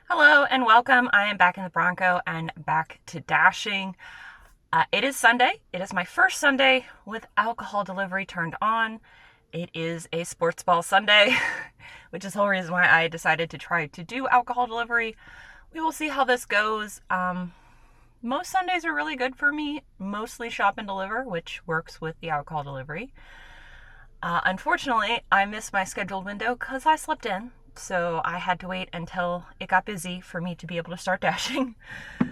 Hello and welcome. I am back in the Bronco and back to dashing. It is Sunday. It is my first Sunday with alcohol delivery turned on. It is a sports ball Sunday, which is the whole reason why I decided to try to do alcohol delivery. We will see how this goes. Most Sundays are really good for me, mostly shop and deliver, which works with the alcohol delivery. Unfortunately, I missed my scheduled window because I slept in. So I had to wait until it got busy for me to be able to start dashing.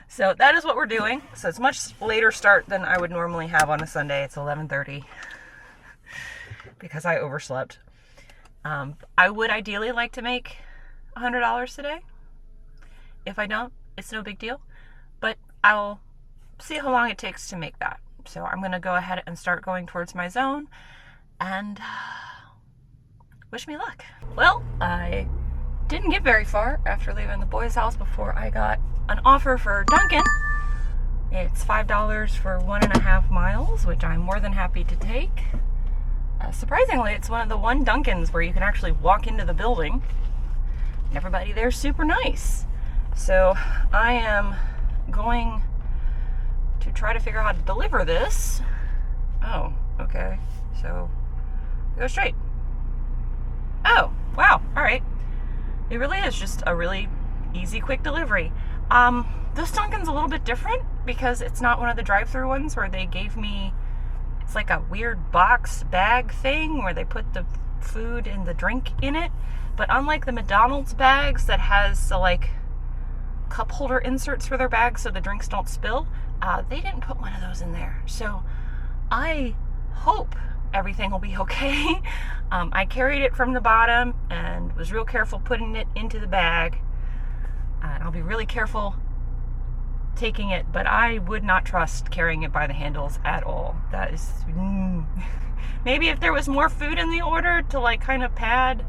So that is what we're doing. So it's a much later start than I would normally have on a Sunday. It's 11:30 because I overslept. I would ideally like to make $100 today. If I don't, it's no big deal. But I'll see how long it takes to make that. So I'm going to go ahead and start going towards my zone and wish me luck. Well, I didn't get very far after leaving the boys' house before I got an offer for Dunkin'. It's $5 for 1.5 miles, which I'm more than happy to take. Surprisingly, it's one of the one Dunkins where you can actually walk into the building. And everybody there's super nice. So I am going to try to figure out how to deliver this. Oh, okay. So go straight. Oh, wow. All right. It really is just a really easy, quick delivery. This Dunkin's a little bit different because it's not one of the drive-through ones where they gave me, it's like a weird box bag thing where they put the food and the drink in it. But unlike the McDonald's bags that has like cup holder inserts for their bags so the drinks don't spill, they didn't put one of those in there. So I hope everything will be okay. I carried it from the bottom and was real careful putting it into the bag. And I'll be really careful taking it, but I would not trust carrying it by the handles at all. That is, maybe if there was more food in the order to like kind of pad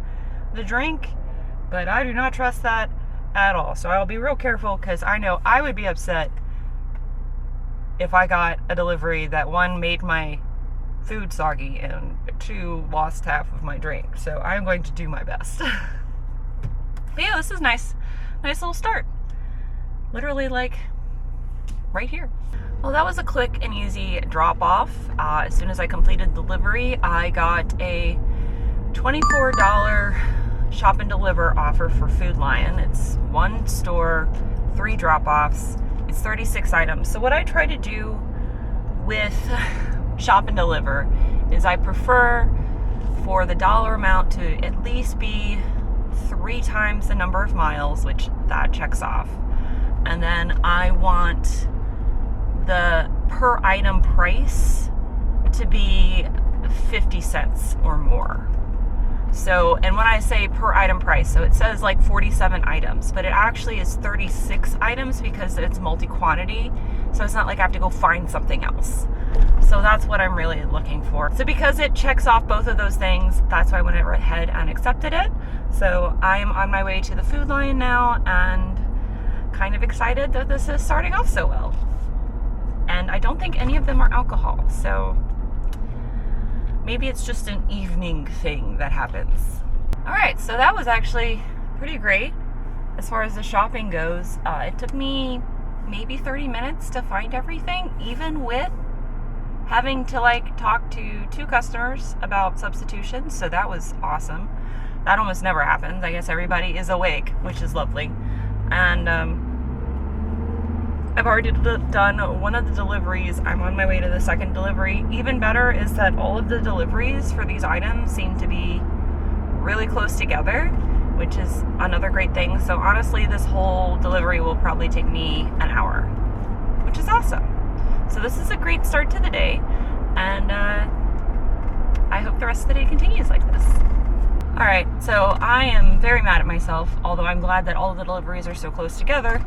the drink, but I do not trust that at all. So I'll be real careful because I know I would be upset if I got a delivery that one made my food soggy and two lost half of my drink. So I'm going to do my best. But yeah, this is nice little start. Literally like right here. Well, that was a quick and easy drop off. As soon as I completed delivery, I got a $24 shop and deliver offer for Food Lion. It's one store, 3 drop offs. It's 36 items. So what I try to do with shop and deliver is I prefer for the dollar amount to at least be 3 times the number of miles, which that checks off. And then I want the per item price to be 50 cents or more. So, and when I say per item price, so it says like 47 items, but it actually is 36 items because it's multi-quantity. So it's not like I have to go find something else. So that's what I'm really looking for. So because it checks off both of those things, that's why I went ahead and accepted it. So I'm on my way to the Food Lion now and kind of excited that this is starting off so well. And I don't think any of them are alcohol. So maybe it's just an evening thing that happens. All right, so that was actually pretty great as far as the shopping goes. It took me maybe 30 minutes to find everything, even with having to like talk to 2 customers about substitutions. So that was awesome. That almost never happens. I guess everybody is awake, which is lovely. And I've already done one of the deliveries. I'm on my way to the second delivery. Even better is that all of the deliveries for these items seem to be really close together, which is another great thing. So honestly, this whole delivery will probably take me an hour, which is awesome. So this is a great start to the day, and I hope the rest of the day continues like this. All right, so I am very mad at myself, although I'm glad that all of the deliveries are so close together.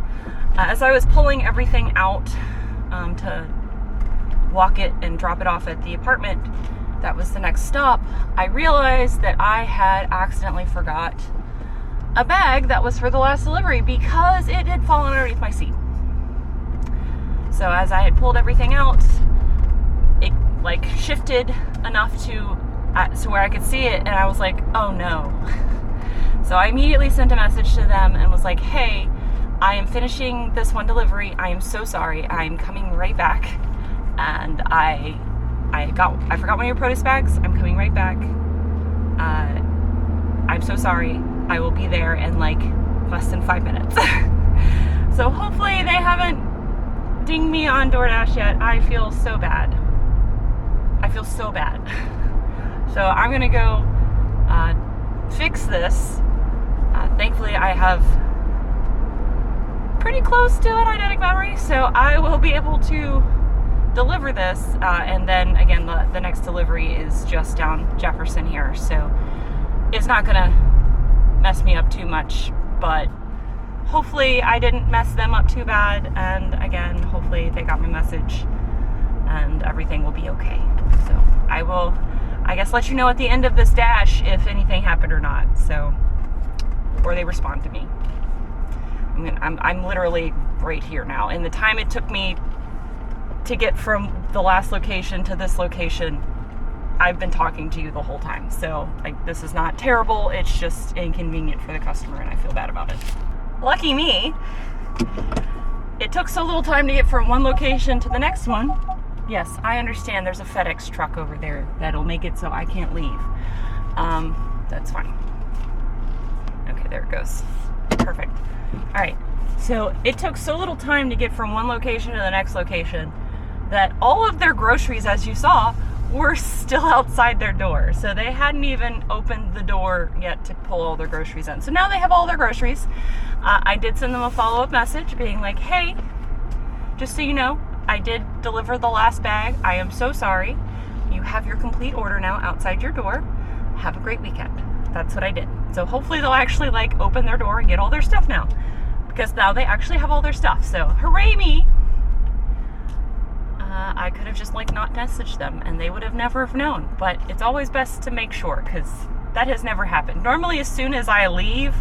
As I was pulling everything out to walk it and drop it off at the apartment, that was the next stop, I realized that I had accidentally forgot a bag that was for the last delivery because it had fallen underneath my seat. So as I had pulled everything out, it like shifted enough to where I could see it, and I was like, oh no. So I immediately sent a message to them and was like, hey, I am finishing this one delivery. I am so sorry. I'm coming right back. And I forgot one of your produce bags. I'm coming right back. I'm so sorry. I will be there in like less than 5 minutes. So hopefully they haven't dinged me on DoorDash yet. I feel so bad. So I'm gonna go fix this. Thankfully I have pretty close to an eidetic memory, so I will be able to deliver this, and then again the next delivery is just down Jefferson here, so it's not gonna mess me up too much, but hopefully I didn't mess them up too bad, and again hopefully they got my message and everything will be okay. So I will, I guess, let you know at the end of this dash if anything happened or not, so, or they respond to me. I'm literally right here now, and the time it took me to get from the last location to this location, I've been talking to you the whole time. So like, this is not terrible, it's just inconvenient for the customer and I feel bad about it. Lucky me, it took so little time to get from one location to the next one. Yes, I understand there's a FedEx truck over there that'll make it so I can't leave. That's fine. Okay, there it goes. Perfect. All right, so it took so little time to get from one location to the next location that all of their groceries, as you saw, were still outside their door. So they hadn't even opened the door yet to pull all their groceries in. So now they have all their groceries. I did send them a follow-up message being like, hey, just so you know, I did deliver the last bag. I am so sorry. You have your complete order now outside your door. Have a great weekend. That's what I did. So hopefully they'll actually like open their door and get all their stuff now, because now they actually have all their stuff. So hooray me. I could have just like not messaged them and they would have never have known, but it's always best to make sure, because that has never happened. Normally as soon as I leave,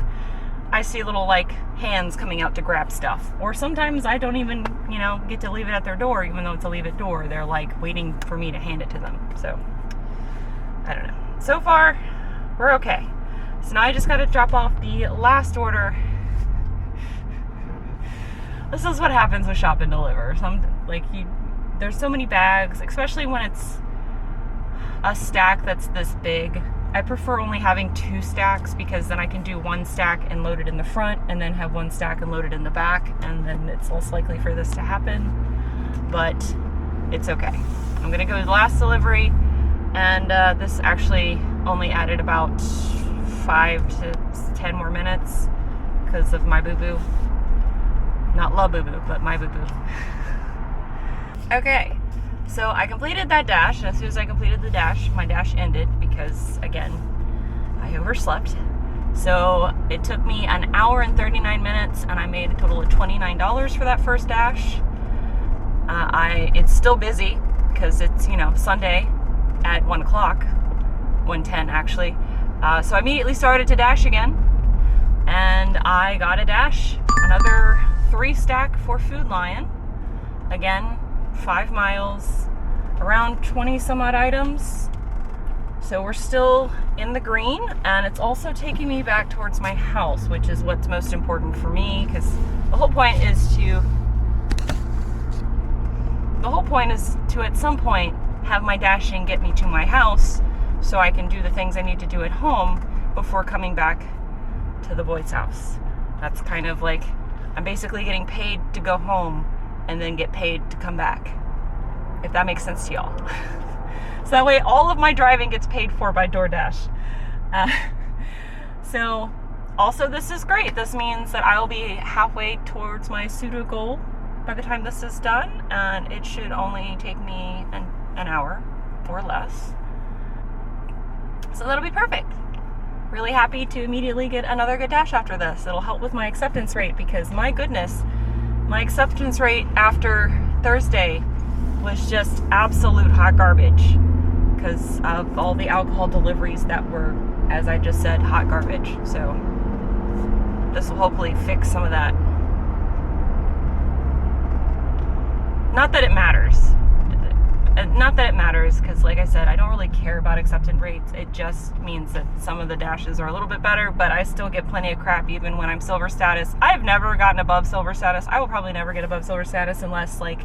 I see little like hands coming out to grab stuff, or sometimes I don't even, you know, get to leave it at their door, even though it's a leave it door. They're like waiting for me to hand it to them. So I don't know. So far we're okay. So now I just got to drop off the last order. This is what happens with shop and deliver. There's so many bags, especially when it's a stack that's this big. I prefer only having 2 stacks, because then I can do 1 stack and load it in the front, and then have 1 stack and load it in the back, and then it's less likely for this to happen. But it's okay. I'm gonna go to the last delivery, and this actually only added about 5 to 10 more minutes because of my boo-boo. Not love boo-boo, but my boo-boo. Okay, so I completed that dash, and as soon as I completed the dash, my dash ended because, again, I overslept. So it took me an hour and 39 minutes, and I made a total of $29 for that first dash. It's still busy because it's, you know, Sunday at 1 o'clock, 1:10 actually. So I immediately started to dash again, and I got a dash, another 3 stack for Food Lion. Again, 5 miles, around 20 some odd items. So we're still in the green, and it's also taking me back towards my house, which is what's most important for me, because the whole point is to at some point have my dashing get me to my house so I can do the things I need to do at home before coming back to the boys' house. That's kind of like, I'm basically getting paid to go home and then get paid to come back, if that makes sense to y'all. So that way all of my driving gets paid for by DoorDash. So also this is great. This means that I'll be halfway towards my pseudo goal by the time this is done, and it should only take me an hour or less. So that'll be perfect. Really happy to immediately get another good dash after this. It'll help with my acceptance rate, because my goodness, my acceptance rate after Thursday was just absolute hot garbage because of all the alcohol deliveries that were, as I just said, hot garbage. So this will hopefully fix some of that. Not that it matters. not that it matters, because like I said, I don't really care about acceptance rates. It just means that some of the dashes are a little bit better, but I still get plenty of crap even when I'm silver status. I've never gotten above silver status. I will probably never get above silver status unless like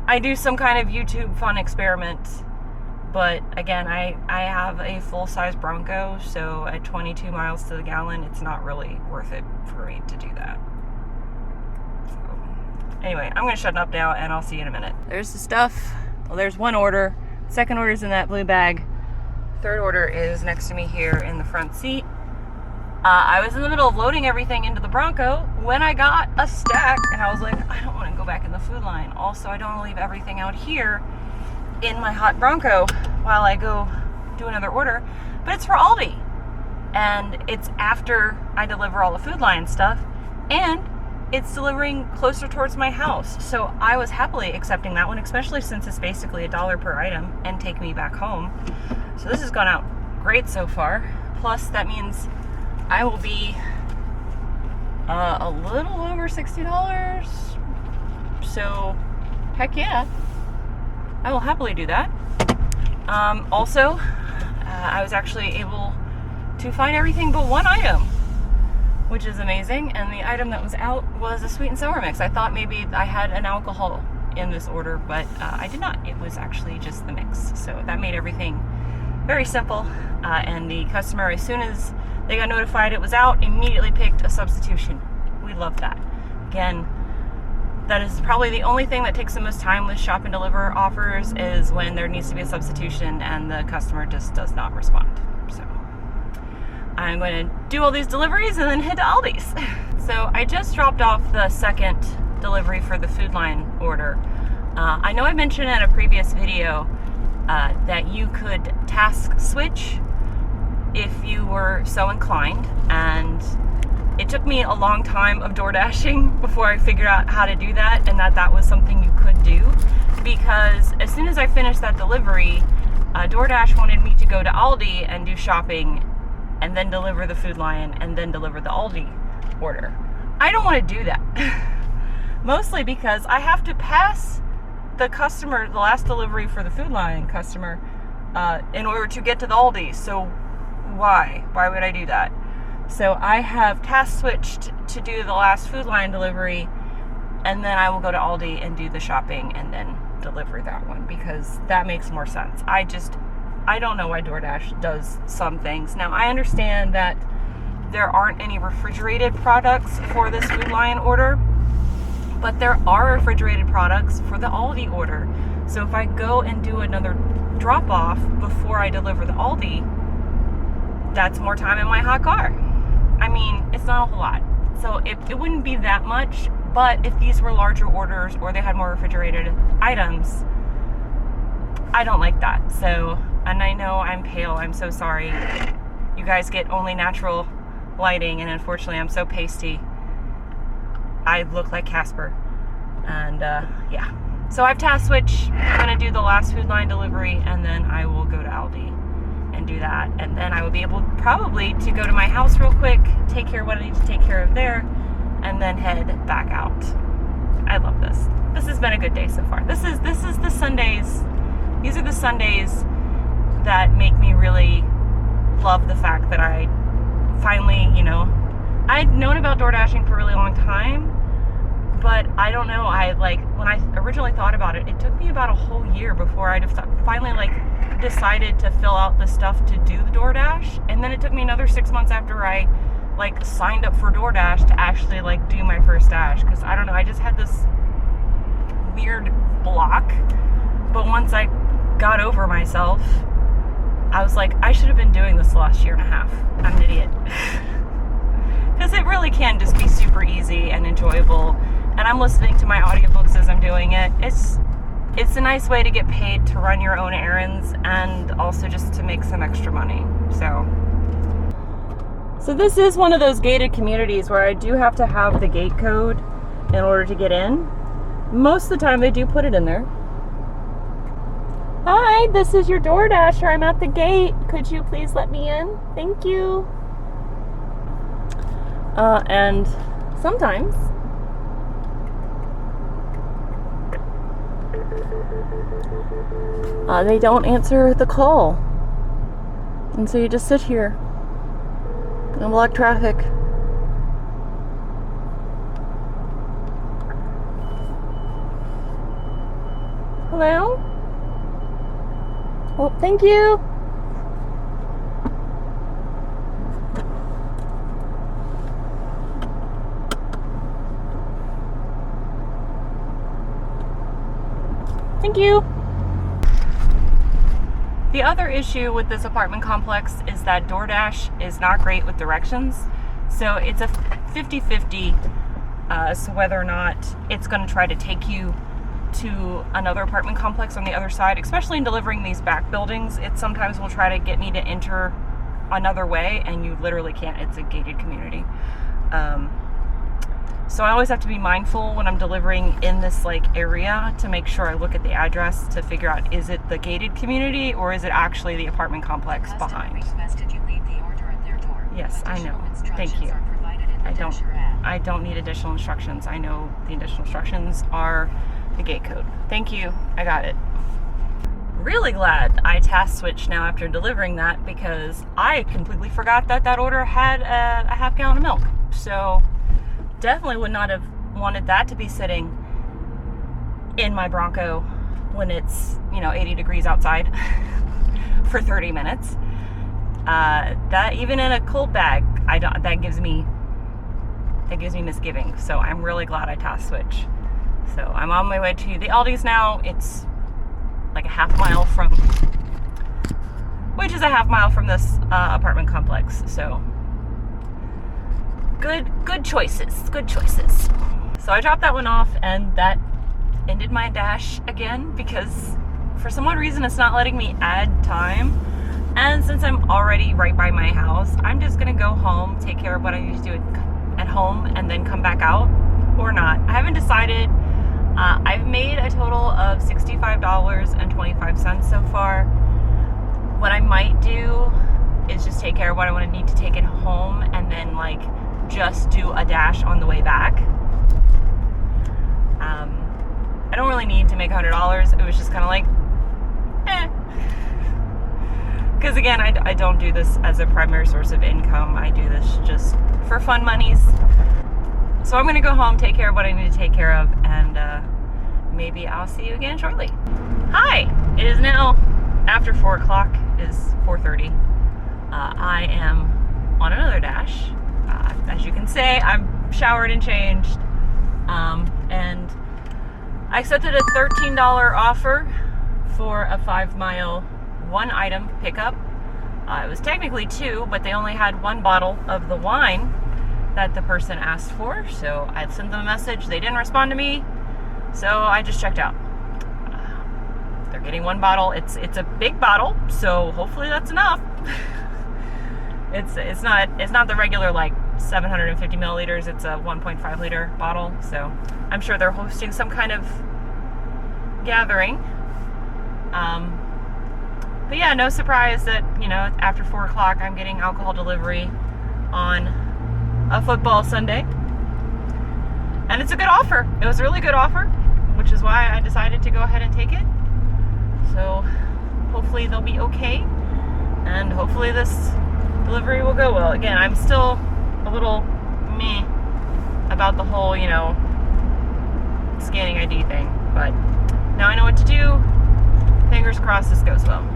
I do some kind of YouTube fun experiment. But again, I have a full-size Bronco, so at 22 miles to the gallon, it's not really worth it for me to do that. So anyway, I'm going to shut up now, and I'll see you in a minute. There's the stuff. Well, there's one order. Second order's in that blue bag. Third order is next to me here in the front seat. I was in the middle of loading everything into the Bronco when I got a stack, and I was like, I don't want to go back in the food line. Also, I don't want to leave everything out here in my hot Bronco while I go do another order. But it's for Aldi, and it's after I deliver all the food line stuff, and it's delivering closer towards my house. So I was happily accepting that one, especially since it's basically $1 per item and take me back home. So this has gone out great so far. Plus that means I will be a little over $60. So heck yeah, I will happily do that. Also, I was actually able to find everything but one item, which is amazing. And the item that was out was a sweet and sour mix. I thought maybe I had an alcohol in this order, but I did not. It was actually just the mix. So that made everything very simple. And the customer, as soon as they got notified it was out, immediately picked a substitution. We love that. Again, that is probably the only thing that takes the most time with shop and deliver offers, is when there needs to be a substitution and the customer just does not respond. So I'm going to do all these deliveries and then head to Aldi's. So I just dropped off the second delivery for the food line order. I know I mentioned in a previous video that you could task switch if you were so inclined, and it took me a long time of door dashing before I figured out how to do that, and that was something you could do, because as soon as I finished that delivery, DoorDash wanted me to go to Aldi and do shopping and then deliver the food line and then deliver the Aldi order. I don't want to do that. Mostly because I have to pass the customer, the last delivery for the food line customer, in order to get to the Aldi. So why would I do that? So I have task switched to do the last food line delivery, and then I will go to Aldi and do the shopping and then deliver that one, because that makes more sense. I don't know why DoorDash does some things. Now, I understand that there aren't any refrigerated products for this food line order, but there are refrigerated products for the Aldi order. So if I go and do another drop off before I deliver the Aldi, that's more time in my hot car. I mean, it's not a whole lot. So it wouldn't be that much, but if these were larger orders or they had more refrigerated items, I don't like that. So, and I know I'm pale, I'm so sorry. You guys get only natural lighting, and unfortunately I'm so pasty. I look like Casper. And yeah. So I've task switched. I'm gonna do the last food line delivery, and then I will go to Aldi and do that, and then I will be able probably to go to my house real quick, take care of what I need to take care of there, and then head back out. I love this. This has been a good day so far. This is the Sundays. These are the Sundays that make me really love the fact that I finally, I'd known about door dashing for a really long time, but I don't know, when I originally thought about it, it took me about a whole year before I finally decided to fill out the stuff to do the DoorDash, and then it took me another 6 months after I signed up for DoorDash to actually do my first dash, because I don't know, I just had this weird block. But once I got over myself, I was like, I should have been doing this the last year and a half. I'm an idiot. Because it really can just be super easy and enjoyable, and I'm listening to my audiobooks as I'm doing it. It's a nice way to get paid to run your own errands, and also just to make some extra money. So this is one of those gated communities where I do have to have the gate code in order to get in. Most of the time they do put it in there. Hi, this is your DoorDasher. I'm at the gate. Could you please let me in? Thank you. And sometimes They don't answer the call. And so you just sit here and block traffic. Hello? Oh, thank you. Thank you. The other issue with this apartment complex is that DoorDash is not great with directions. So it's a 50-50 so whether or not it's going to try to take you to another apartment complex on the other side, especially in delivering these back buildings. It sometimes will try to get me to enter another way, and you literally can't. It's a gated community. So I always have to be mindful when I'm delivering in this like area to make sure I look at the address to figure out, is it the gated community or is it actually the apartment complex behind? Yes, I know. Thank you. I don't need additional instructions. I know the additional instructions are the gate code. Thank you. I got it. Really glad I task switched now after delivering that, because I completely forgot that that order had a half gallon of milk. So definitely would not have wanted that to be sitting in my Bronco when it's, 80 degrees outside for 30 minutes. That even in a cold bag, that gives me misgivings. So I'm really glad I task switched. So I'm on my way to the Aldi's now. It's like a half mile from this apartment complex. So good choices. So I dropped that one off, and that ended my dash again, because for some odd reason it's not letting me add time. And since I'm already right by my house, I'm just gonna go home, take care of what I need to do at home, and then come back out, or not. I haven't decided. I've made a total of $65.25 so far. What I might do is just take care of what I want to need to take it home, and then just do a dash on the way back. I don't really need to make $100. It was just kind of because again, I don't do this as a primary source of income. I do this just for fun monies. So I'm going to go home, take care of what I need to take care of, and maybe I'll see you again shortly. Hi! It is now after 4 o'clock. It is 4:30. I am on another dash. As you can say, I'm showered and changed. And I accepted a $13 offer for a 5-mile, 1-item pickup. It was technically 2, but they only had 1 bottle of the wine that the person asked for. So I sent them a message. They didn't respond to me. So I just checked out. They're getting 1 bottle. It's a big bottle, so hopefully that's enough. It's not the regular 750 milliliters. It's a 1.5 liter bottle. So I'm sure they're hosting some kind of gathering. But yeah, no surprise that after 4 o'clock I'm getting alcohol delivery on a football Sunday. And it's a good offer. It was a really good offer, which is why I decided to go ahead and take it. So hopefully they'll be okay, and hopefully this delivery will go well. Again, I'm still a little meh about the whole, scanning ID thing, but now I know what to do. Fingers crossed this goes well.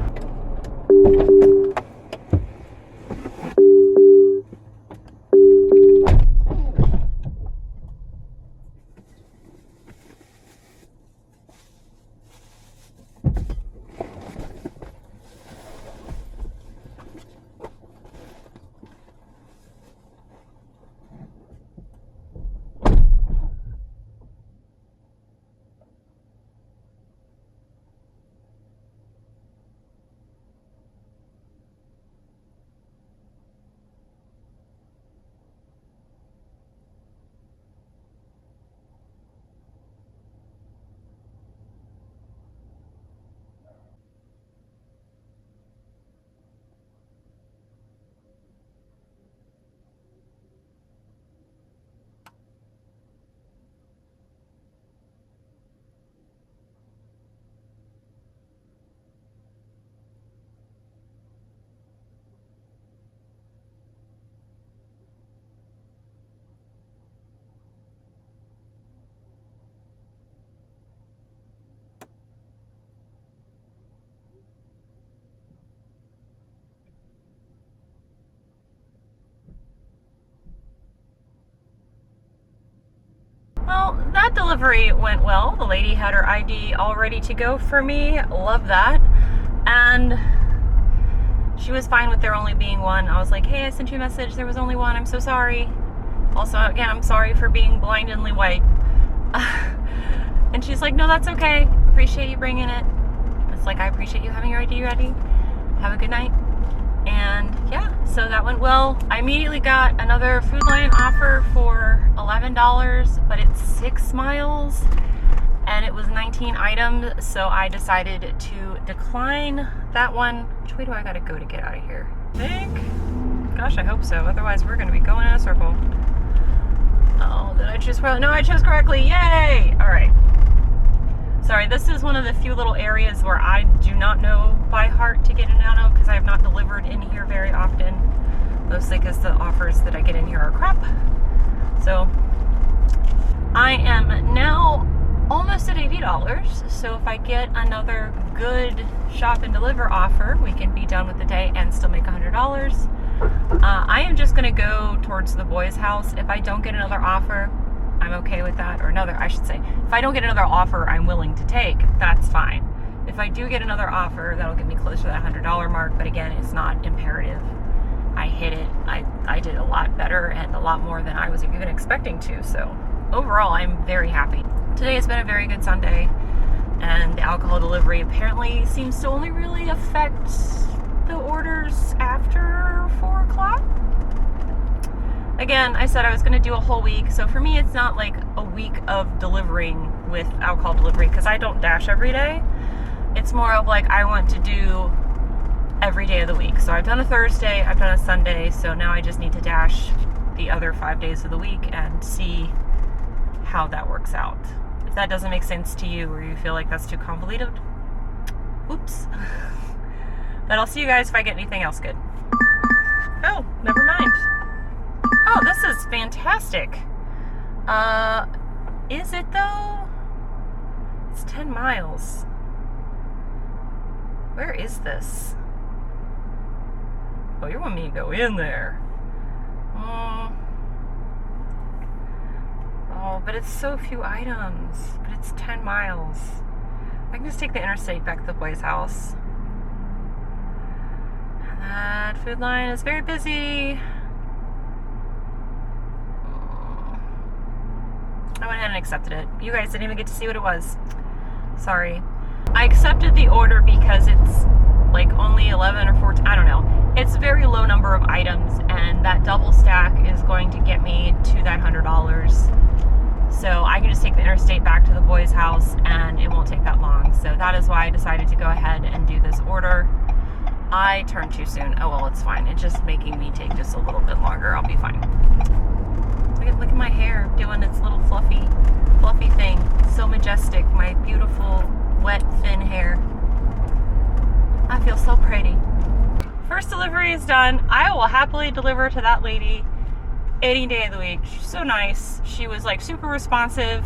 that delivery went well. The lady had her ID all ready to go for me. Love that. And she was fine with there only being one. I was like, hey, I sent you a message. There was only one. I'm so sorry. Also, again, I'm sorry for being blindingly white. And she's like, no, that's okay. Appreciate you bringing it. It's like, I appreciate you having your ID ready. Have a good night. And yeah, so that went well. I immediately got another Food Lion offer for $11, but it's 6 miles and it was 19 items. So I decided to decline that one. Which way do I gotta go to get out of here? I think, gosh, I hope so. Otherwise we're gonna be going in a circle. Oh, did I choose correctly? No, I chose correctly. Yay! All right. Sorry, this is one of the few little areas where I do not know by heart to get in and out of because I have not delivered in here very often. Mostly because the offers that I get in here are crap. So I am now almost at $80. So if I get another good shop and deliver offer, we can be done with the day and still make $100. I am just going to go towards the boys' house. If I don't get another offer, I'm okay with that. Or another, I should say, if I don't get another offer I'm willing to take, that's fine. If I do get another offer, that'll get me closer to that $100 mark. But again, it's not imperative. I hit it. I did a lot better and a lot more than I was even expecting to. So overall, I'm very happy. Today has been a very good Sunday. And the alcohol delivery apparently seems to only really affect the orders after 4 o'clock. Again, I said I was going to do a whole week, so for me it's not like a week of delivering with alcohol delivery because I don't dash every day. It's more of like I want to do every day of the week. So I've done a Thursday, I've done a Sunday, so now I just need to dash the other 5 days of the week and see how that works out. If that doesn't make sense to you or you feel like that's too convoluted, oops. But I'll see you guys if I get anything else good. Oh, never mind. Oh, this is fantastic. Is it though? It's 10 miles. Where is this? Oh, you want me to go in there. Oh, but it's so few items. But it's 10 miles. I can just take the interstate back to the boys' house. And that Food Lion is very busy. I went ahead and accepted it. You guys didn't even get to see what it was. Sorry. I accepted the order because it's like only 11 or 14, I don't know. It's a very low number of items and that double stack is going to get me to that $100. So I can just take the interstate back to the boys' house and it won't take that long. So that is why I decided to go ahead and do this order. I turned too soon. Oh well, it's fine. It's just making me take just a little bit longer. I'll be fine. Look at my hair doing its little fluffy thing. So majestic. My beautiful, wet, thin hair. I feel so pretty. First delivery is done. I will happily deliver to that lady any day of the week. She's so nice. She was like super responsive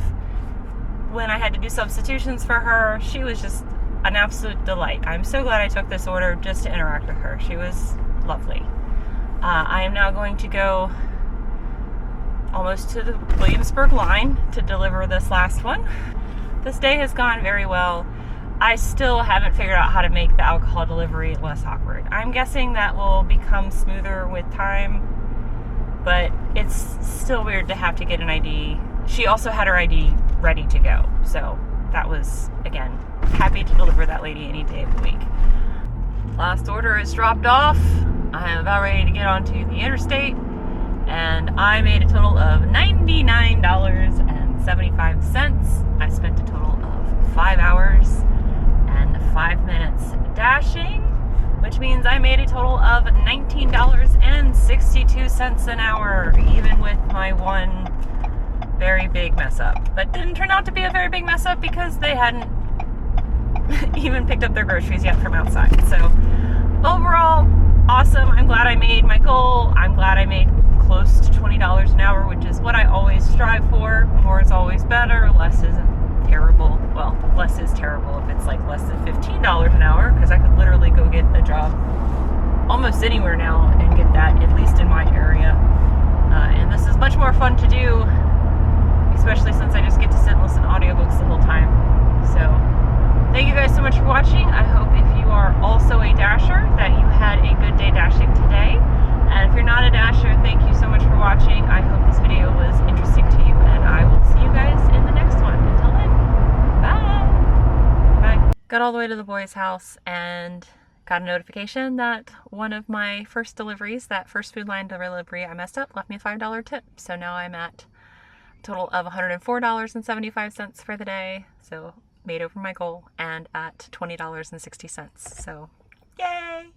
when I had to do substitutions for her. She was just an absolute delight. I'm so glad I took this order just to interact with her. She was lovely. I am now going to go almost to the Williamsburg line to deliver this last one. This day has gone very well. I still haven't figured out how to make the alcohol delivery less awkward. I'm guessing that will become smoother with time, but it's still weird to have to get an ID. She also had her ID ready to go, so that was, again, happy to deliver that lady any day of the week. Last order is dropped off. I am about ready to get onto the interstate, and I made a total of $99.75. I spent a total of 5 hours and 5 minutes dashing, which means I made a total of $19.62 an hour, even with my one very big mess up. But didn't turn out to be a very big mess up because they hadn't even picked up their groceries yet from outside. So overall, awesome. I'm glad I made my goal. I'm glad I made close to $20 an hour, which is what I always strive for. More is always better. Less isn't terrible. Well, less is terrible if it's like less than $15 an hour, because I could literally go get a job almost anywhere now and get that, at least in my area. And this is much more fun to do. Makes especially since I just get to sit and listen to audiobooks the whole time. So thank you guys so much for watching. I hope if you are also a dasher that you had a good day dashing today. And if you're not a dasher, thank you so much for watching. I hope this video was interesting to you, and I will see you guys in the next one. Until then, bye! Bye. Got all the way to the boys' house and got a notification that one of my first deliveries, that first food line delivery I messed up, left me a $5 tip. So now I'm at a total of $104.75 for the day. So made over my goal, and at $20.60. So yay!